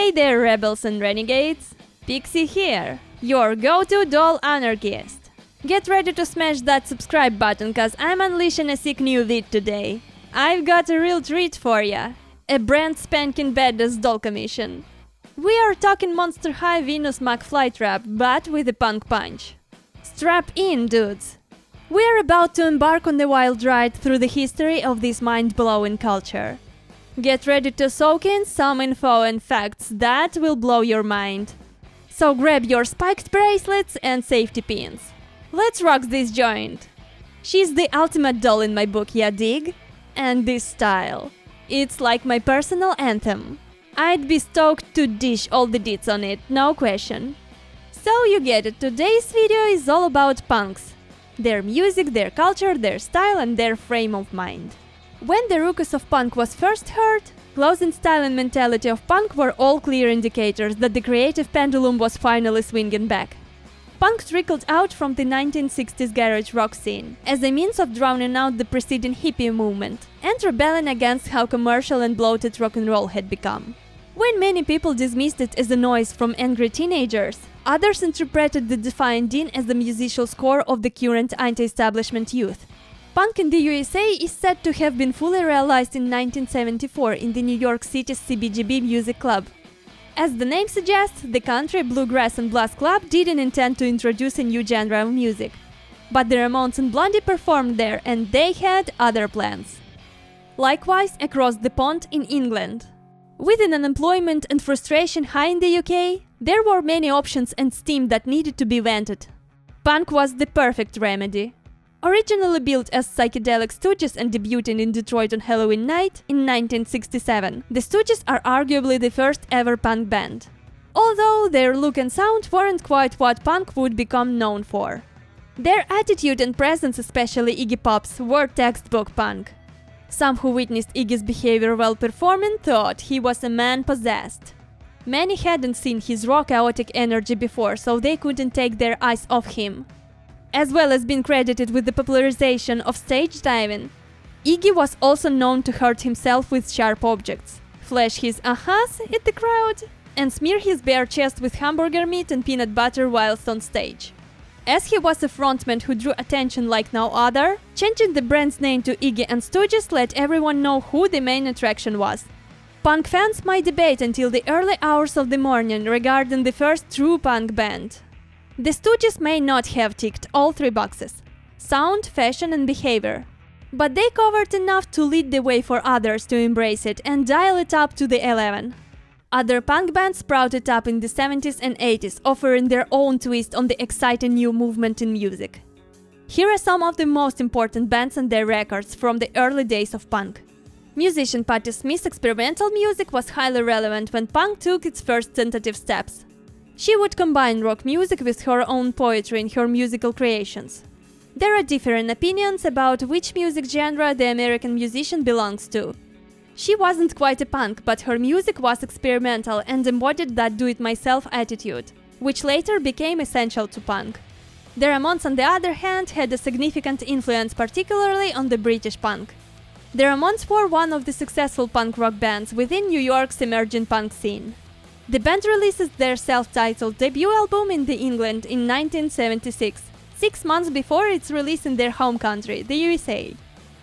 Hey there, rebels and renegades! Pixie here, your go-to doll anarchist. Get ready to smash that subscribe button, cause I'm unleashing a sick new vid today. I've got a real treat for ya. A brand spanking badass doll commission. We are talking Monster High Venus McFLYTRAP, but with a punk punch. Strap in, dudes! We are about to embark on the wild ride through the history of this mind-blowing culture. Get ready to soak in some info and facts that will blow your mind. So grab your spiked bracelets and safety pins. Let's rock this joint. She's the ultimate doll in my book, ya dig? And this style. It's like my personal anthem. I'd be stoked to dish all the deets on it, no question. So you get it, today's video is all about punks. Their music, their culture, their style and their frame of mind. When the ruckus of punk was first heard, clothing style and mentality of punk were all clear indicators that the creative pendulum was finally swinging back. Punk trickled out from the 1960s garage rock scene as a means of drowning out the preceding hippie movement and rebelling against how commercial and bloated rock and roll had become. When many people dismissed it as a noise from angry teenagers, others interpreted the defiant din as the musical score of the current anti-establishment youth. Punk in the USA is said to have been fully realized in 1974 in the New York City's CBGB Music Club. As the name suggests, the country, bluegrass and blues club didn't intend to introduce a new genre of music. But the Ramones and Blondie performed there and they had other plans. Likewise, across the pond in England. With an unemployment and frustration high in the UK, there were many options and steam that needed to be vented. Punk was the perfect remedy. Originally built as Psychedelic Stooges and debuting in Detroit on Halloween night in 1967, the Stooges are arguably the first ever punk band. Although their look and sound weren't quite what punk would become known for. Their attitude and presence, especially Iggy Pop's, were textbook punk. Some who witnessed Iggy's behavior while performing thought he was a man possessed. Many hadn't seen his raw chaotic energy before, so they couldn't take their eyes off him. As well as being credited with the popularization of stage diving, Iggy was also known to hurt himself with sharp objects, flash his ahas at the crowd, and smear his bare chest with hamburger meat and peanut butter whilst on stage. As he was a frontman who drew attention like no other, changing the brand's name to Iggy and Stooges let everyone know who the main attraction was. Punk fans might debate until the early hours of the morning regarding the first true punk band. The Stooges may not have ticked all three boxes: sound, fashion and behavior. But they covered enough to lead the way for others to embrace it and dial it up to the 11. Other punk bands sprouted up in the 70s and 80s, offering their own twist on the exciting new movement in music. Here are some of the most important bands and their records from the early days of punk. Musician Patti Smith's experimental music was highly relevant when punk took its first tentative steps. She would combine rock music with her own poetry in her musical creations. There are different opinions about which music genre the American musician belongs to. She wasn't quite a punk, but her music was experimental and embodied that do-it-myself attitude, which later became essential to punk. The Ramones, on the other hand, had a significant influence, particularly on the British punk. The Ramones were one of the successful punk rock bands within New York's emerging punk scene. The band releases their self-titled debut album in England in 1976, 6 months before its release in their home country, the USA.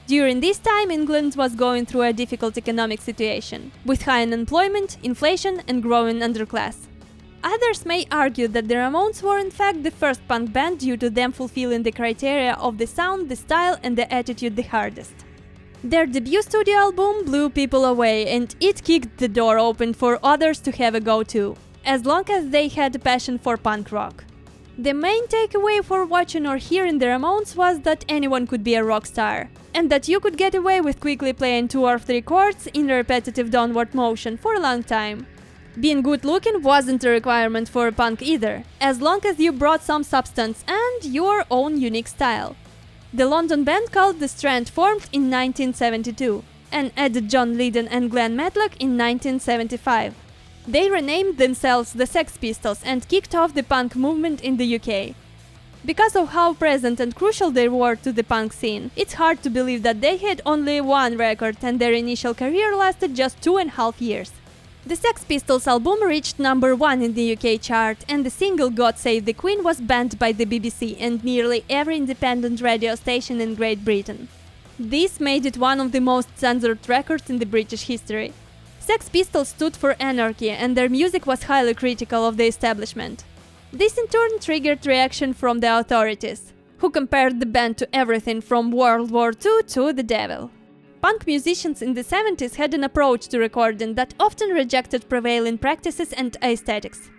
During this time, England was going through a difficult economic situation, with high unemployment, inflation and growing underclass. Others may argue that the Ramones were in fact the first punk band due to them fulfilling the criteria of the sound, the style and the attitude the hardest. Their debut studio album blew people away and it kicked the door open for others to have a go too, as long as they had a passion for punk rock. The main takeaway for watching or hearing the Ramones was that anyone could be a rock star, and that you could get away with quickly playing 2 or 3 chords in repetitive downward motion for a long time. Being good looking wasn't a requirement for punk either, as long as you brought some substance and your own unique style. The London band called The Strand formed in 1972 and added John Lydon and Glenn Matlock in 1975. They renamed themselves the Sex Pistols and kicked off the punk movement in the UK. Because of how present and crucial they were to the punk scene, it's hard to believe that they had only one record and their initial career lasted just 2.5 years. The Sex Pistols album reached number 1 in the UK chart, and the single God Save the Queen was banned by the BBC and nearly every independent radio station in Great Britain. This made it one of the most censored records in the British history. Sex Pistols stood for anarchy, and their music was highly critical of the establishment. This in turn triggered reaction from the authorities, who compared the band to everything from World War II to the devil. Punk musicians in the 70s had an approach to recording that often rejected prevailing practices and aesthetics.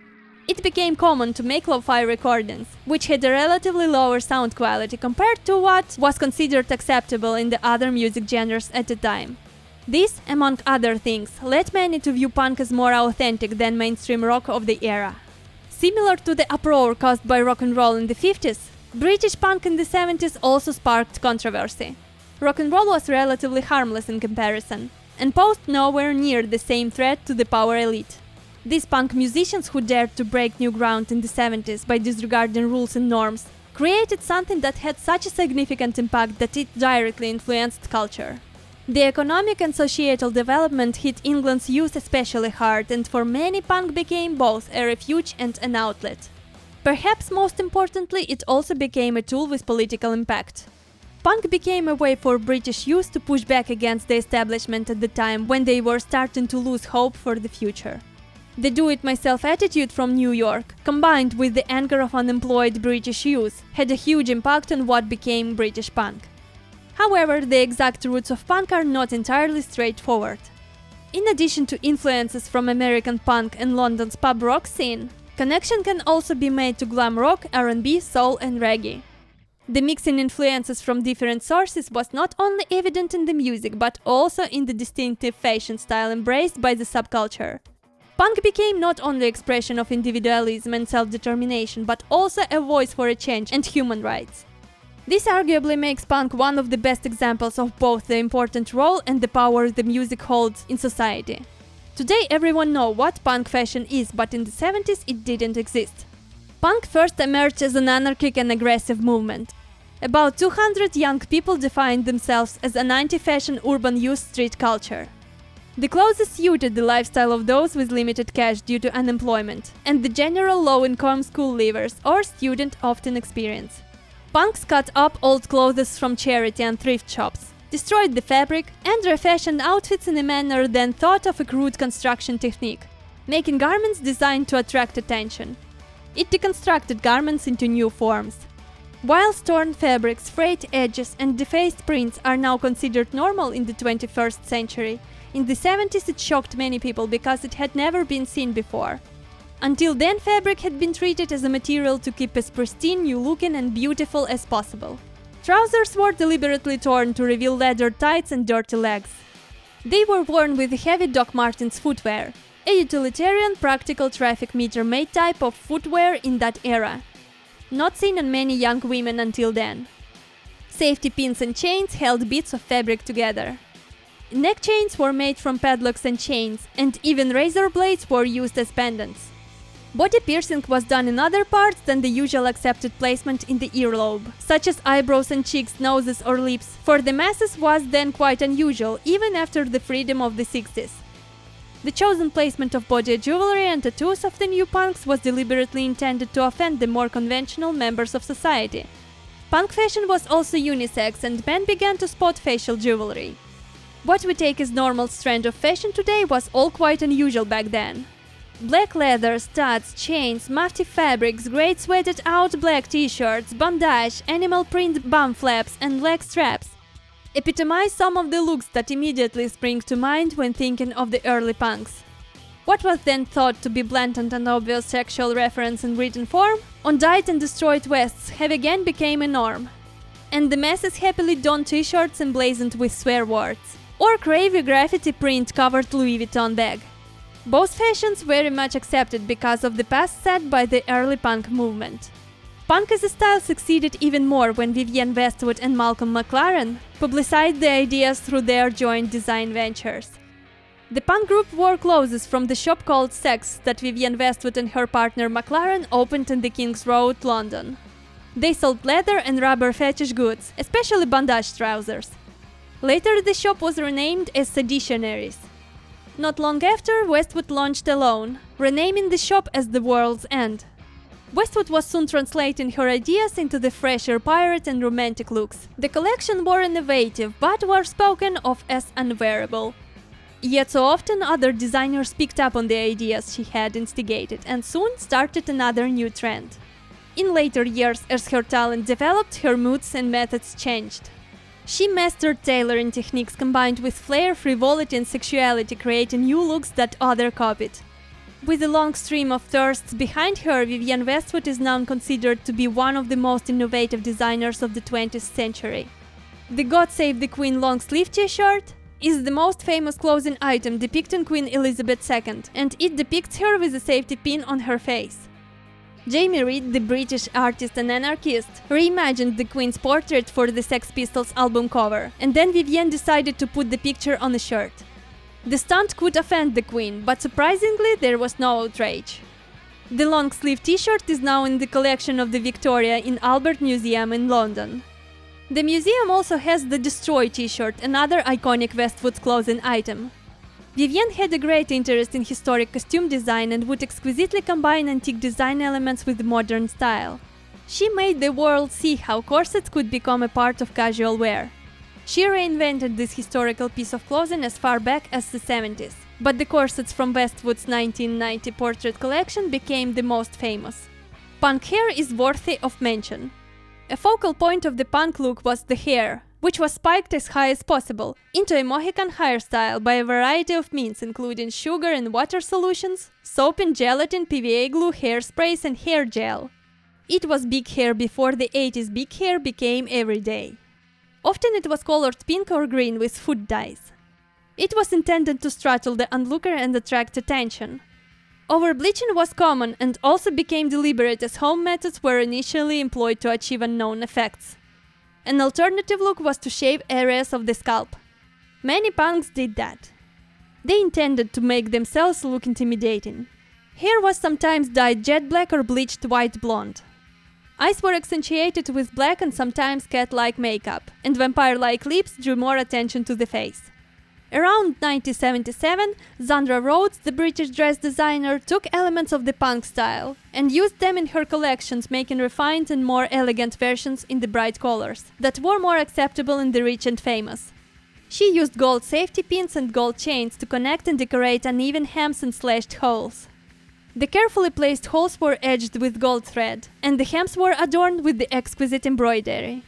It became common to make lo-fi recordings, which had a relatively lower sound quality compared to what was considered acceptable in the other music genres at the time. This, among other things, led many to view punk as more authentic than mainstream rock of the era. Similar to the uproar caused by rock and roll in the 50s, British punk in the 70s also sparked controversy. Rock and roll was relatively harmless in comparison, and posed nowhere near the same threat to the power elite. These punk musicians who dared to break new ground in the 70s by disregarding rules and norms created something that had such a significant impact that it directly influenced culture. The economic and societal development hit England's youth especially hard, and for many punk became both a refuge and an outlet. Perhaps most importantly, it also became a tool with political impact. Punk became a way for British youth to push back against the establishment at the time when they were starting to lose hope for the future. The do-it-myself attitude from New York, combined with the anger of unemployed British youth, had a huge impact on what became British punk. However, the exact roots of punk are not entirely straightforward. In addition to influences from American punk and London's pub rock scene, connection can also be made to glam rock, R&B, soul and reggae. The mixing influences from different sources was not only evident in the music, but also in the distinctive fashion style embraced by the subculture. Punk became not only expression of individualism and self-determination, but also a voice for a change and human rights. This arguably makes punk one of the best examples of both the important role and the power the music holds in society. Today everyone knows what punk fashion is, but in the 70s it didn't exist. Punk first emerged as an anarchic and aggressive movement. About 200 young people defined themselves as an anti-fashion urban youth street culture. The clothes suited the lifestyle of those with limited cash due to unemployment and the general low-income school leavers or student often experience. Punks cut up old clothes from charity and thrift shops, destroyed the fabric, and refashioned outfits in a manner then thought of a crude construction technique, making garments designed to attract attention. It deconstructed garments into new forms. While torn fabrics, frayed edges, and defaced prints are now considered normal in the 21st century, in the 70s it shocked many people because it had never been seen before. Until then, fabric had been treated as a material to keep as pristine, new-looking, and beautiful as possible. Trousers were deliberately torn to reveal leather tights and dirty legs. They were worn with heavy Doc Martens footwear, a utilitarian, practical traffic meter-made type of footwear in that era, not seen on many young women until then. Safety pins and chains held bits of fabric together. Neck chains were made from padlocks and chains, and even razor blades were used as pendants. Body piercing was done in other parts than the usual accepted placement in the earlobe, such as eyebrows and cheeks, noses or lips. For the masses was then quite unusual, even after the freedom of the 60s. The chosen placement of body jewelry and tattoos of the new punks was deliberately intended to offend the more conventional members of society. Punk fashion was also unisex, and men began to spot facial jewelry. What we take as normal trend of fashion today was all quite unusual back then. Black leather, studs, chains, mufti fabrics, great sweated out black t-shirts, bandage, animal print bum flaps and leg straps epitomize some of the looks that immediately spring to mind when thinking of the early punks. What was then thought to be blatant and obvious sexual reference in written form, on dyed and destroyed vests have again became a norm. And the masses happily donned t-shirts emblazoned with swear words, or crazy graffiti print covered Louis Vuitton bag. Both fashions very much accepted because of the path set by the early punk movement. Punk as a style succeeded even more when Vivienne Westwood and Malcolm McLaren publicized the ideas through their joint design ventures. The punk group wore clothes from the shop called Sex that Vivienne Westwood and her partner McLaren opened in the King's Road, London. They sold leather and rubber fetish goods, especially bandage trousers. Later the shop was renamed as Seditionaries. Not long after, Westwood launched alone, renaming the shop as The World's End. Westwood was soon translating her ideas into the fresher pirate and romantic looks. The collection were innovative, but were spoken of as unwearable. Yet so often other designers picked up on the ideas she had instigated and soon started another new trend. In later years, as her talent developed, her moods and methods changed. She mastered tailoring techniques combined with flair, frivolity and sexuality, creating new looks that others copied. With a long stream of firsts behind her, Vivienne Westwood is now considered to be one of the most innovative designers of the 20th century. The God Save the Queen long-sleeve t-shirt is the most famous clothing item depicting Queen Elizabeth II, and it depicts her with a safety pin on her face. Jamie Reed, the British artist and anarchist, reimagined the Queen's portrait for the Sex Pistols album cover, and then Vivienne decided to put the picture on a shirt. The stunt could offend the Queen, but surprisingly there was no outrage. The long-sleeve t-shirt is now in the collection of the Victoria and Albert Museum in London. The museum also has the Destroy t-shirt, another iconic Westwood clothing item. Vivienne had a great interest in historic costume design and would exquisitely combine antique design elements with modern style. She made the world see how corsets could become a part of casual wear. She reinvented this historical piece of clothing as far back as the 70s, but the corsets from Westwood's 1990 portrait collection became the most famous. Punk hair is worthy of mention. A focal point of the punk look was the hair, which was spiked as high as possible, into a Mohican hairstyle by a variety of means including sugar and water solutions, soap and gelatin, PVA glue, hairsprays and hair gel. It was big hair before the 80s big hair became everyday. Often it was colored pink or green with food dyes. It was intended to startle the onlooker and attract attention. Overbleaching was common and also became deliberate as home methods were initially employed to achieve unknown effects. An alternative look was to shave areas of the scalp. Many punks did that. They intended to make themselves look intimidating. Hair was sometimes dyed jet black or bleached white blonde. Eyes were accentuated with black and sometimes cat-like makeup, and vampire-like lips drew more attention to the face. Around 1977, Zandra Rhodes, the British dress designer, took elements of the punk style and used them in her collections, making refined and more elegant versions in the bright colors that were more acceptable in the rich and famous. She used gold safety pins and gold chains to connect and decorate uneven hems and slashed holes. The carefully placed holes were edged with gold thread, and the hems were adorned with the exquisite embroidery.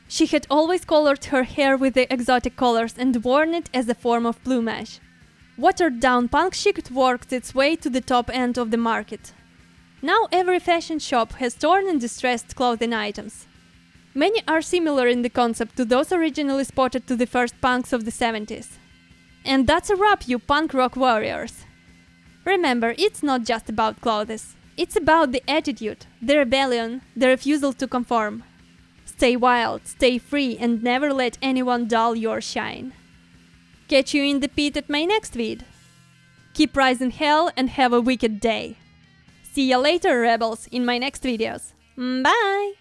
She had always colored her hair with the exotic colors and worn it as a form of plumage. Watered-down punk chic worked its way to the top end of the market. Now every fashion shop has torn and distressed clothing items. Many are similar in the concept to those originally spotted to the first punks of the 70s. And that's a wrap, you punk rock warriors! Remember, it's not just about clothes. It's about the attitude, the rebellion, the refusal to conform. Stay wild, stay free, and never let anyone dull your shine. Catch you in the pit at my next vid. Keep rising hell and have a wicked day. See ya later, rebels, in my next videos. Bye!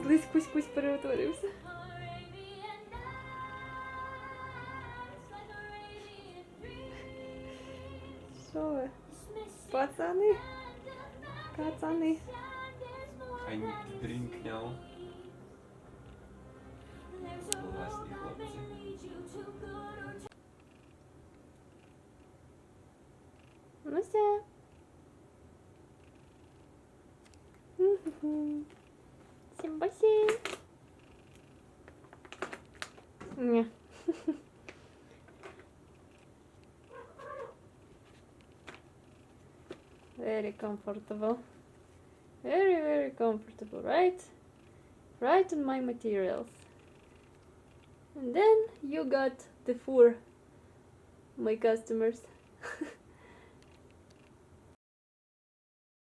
Злий кусь переутворився. Що ви? Пацани? Пацани. I need to drink now. Власні хлопці. Ну все. Всем бассейн. Не. Very comfortable. Very comfortable, right? Right on my materials. And then you got the four, my customers.